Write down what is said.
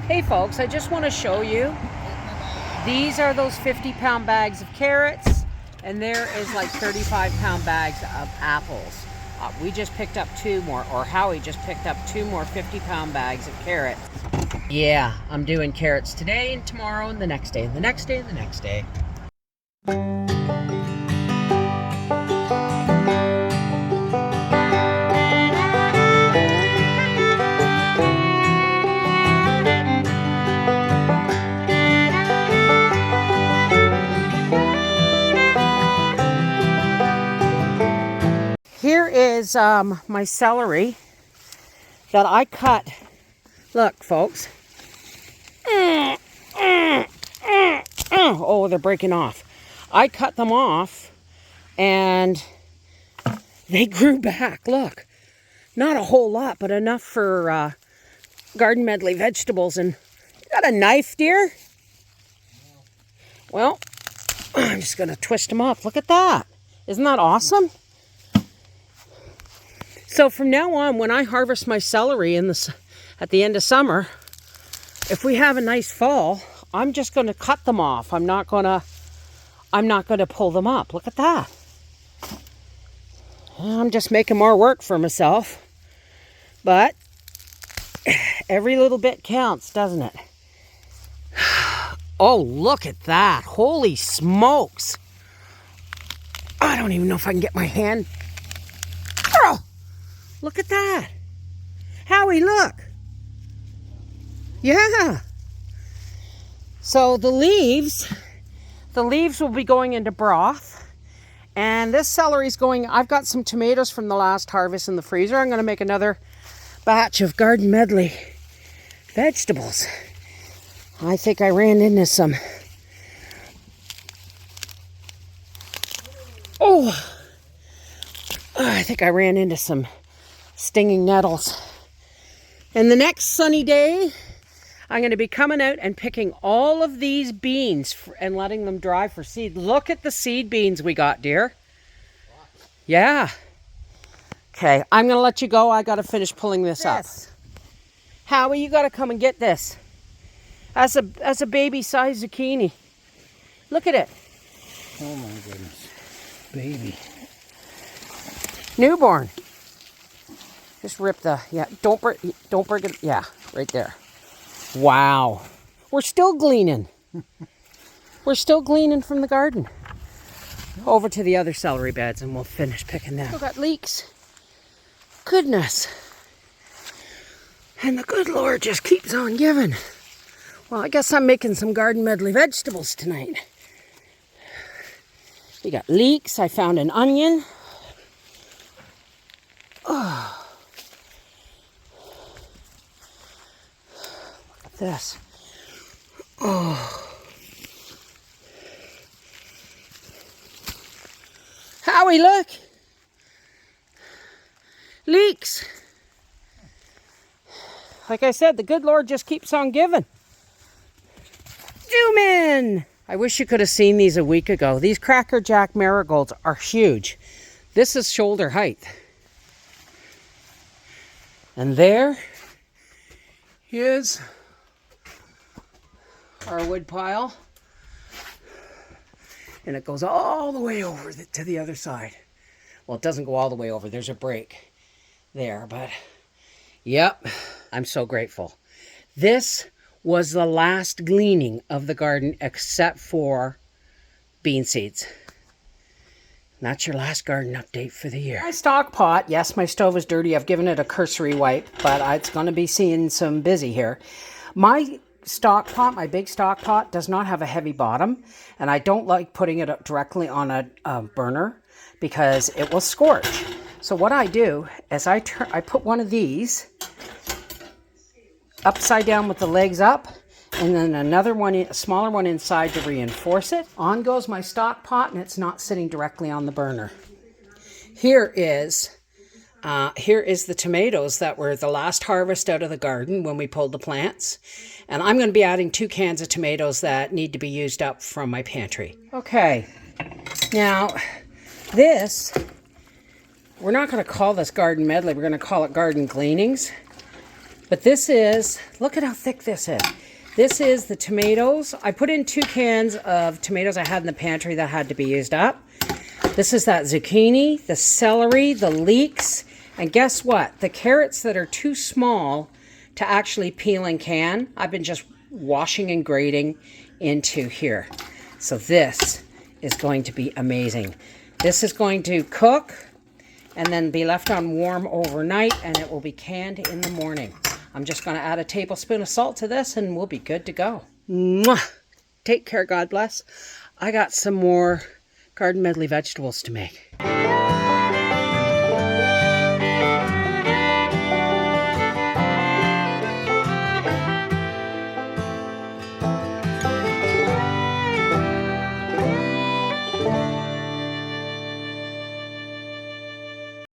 Hey folks, I just want to show you. These are those 50-pound bags of carrots, and there is like 35-pound bags of apples. We just picked up two more, or Howie just picked up two more 50-pound bags of carrots. Yeah, I'm doing carrots today and tomorrow and the next day and the next day and the next day. Here is my celery that I cut. Look, folks. Oh, they're breaking off. I cut them off and they grew back. Look, not a whole lot, but enough for garden medley vegetables. And you got a knife, dear? Well, I'm just going to twist them up. Look at that. Isn't that awesome? So from now on, when I harvest my celery at the end of summer, if we have a nice fall, I'm just going to cut them off. I'm not going to pull them up. Look at that. I'm just making more work for myself. But every little bit counts, doesn't it? Oh, look at that. Holy smokes. I don't even know if I can get my hand. Oh, look at that. Howie, look. Yeah. So the leaves will be going into broth. And this celery's going, I've got some tomatoes from the last harvest in the freezer. I'm going to make another batch of garden medley vegetables. I think I ran into some. Oh, I think I ran into some stinging nettles. And the next sunny day, I'm going to be coming out and picking all of these beans and letting them dry for seed. Look at the seed beans we got, dear. Yeah. Okay, I'm going to let you go. I got to finish pulling this up. Howie, you got to come and get this. As a baby-sized zucchini. Look at it. Oh my goodness. Baby. Newborn. Just rip the, yeah, don't break it, yeah, right there. Wow. We're still gleaning. We're still gleaning from the garden. Over to the other celery beds and we'll finish picking them. Still got leeks. Goodness. And the good Lord just keeps on giving. Well, I guess I'm making some garden medley vegetables tonight. We got leeks. I found an onion. Oh. Look at this. Oh. Howie, look. Leeks. Like I said, the good Lord just keeps on giving. Zoom in. I wish you could have seen these a week ago. These Cracker Jack marigolds are huge. This is shoulder height. And there is our wood pile. And it goes all the way over to the other side. Well, it doesn't go all the way over. There's a break there, but yep, I'm so grateful. This was the last gleaning of the garden except for bean seeds. That's your last garden update for the year. My stock pot, yes, my stove is dirty. I've given it a cursory wipe, but it's going to be seeing some busy here. My stock pot, my big stock pot, does not have a heavy bottom, and I don't like putting it up directly on a burner because it will scorch. So what I do is I put one of these upside down with the legs up, and then another one, a smaller one inside to reinforce it. On goes my stock pot, and it's not sitting directly on the burner. Here is the tomatoes that were the last harvest out of the garden when we pulled the plants. And I'm going to be adding 2 cans of tomatoes that need to be used up from my pantry. Okay, now this, we're not going to call this garden medley, we're going to call it garden gleanings. But this is, look at how thick this is. This is the tomatoes. I put in 2 cans of tomatoes I had in the pantry that had to be used up. This is that zucchini, the celery, the leeks, and guess what? The carrots that are too small to actually peel and can, I've been just washing and grating into here. So this is going to be amazing. This is going to cook and then be left on warm overnight, and it will be canned in the morning. I'm just going to add a tablespoon of salt to this and we'll be good to go. Mwah! Take care, God bless. I got some more garden medley vegetables to make.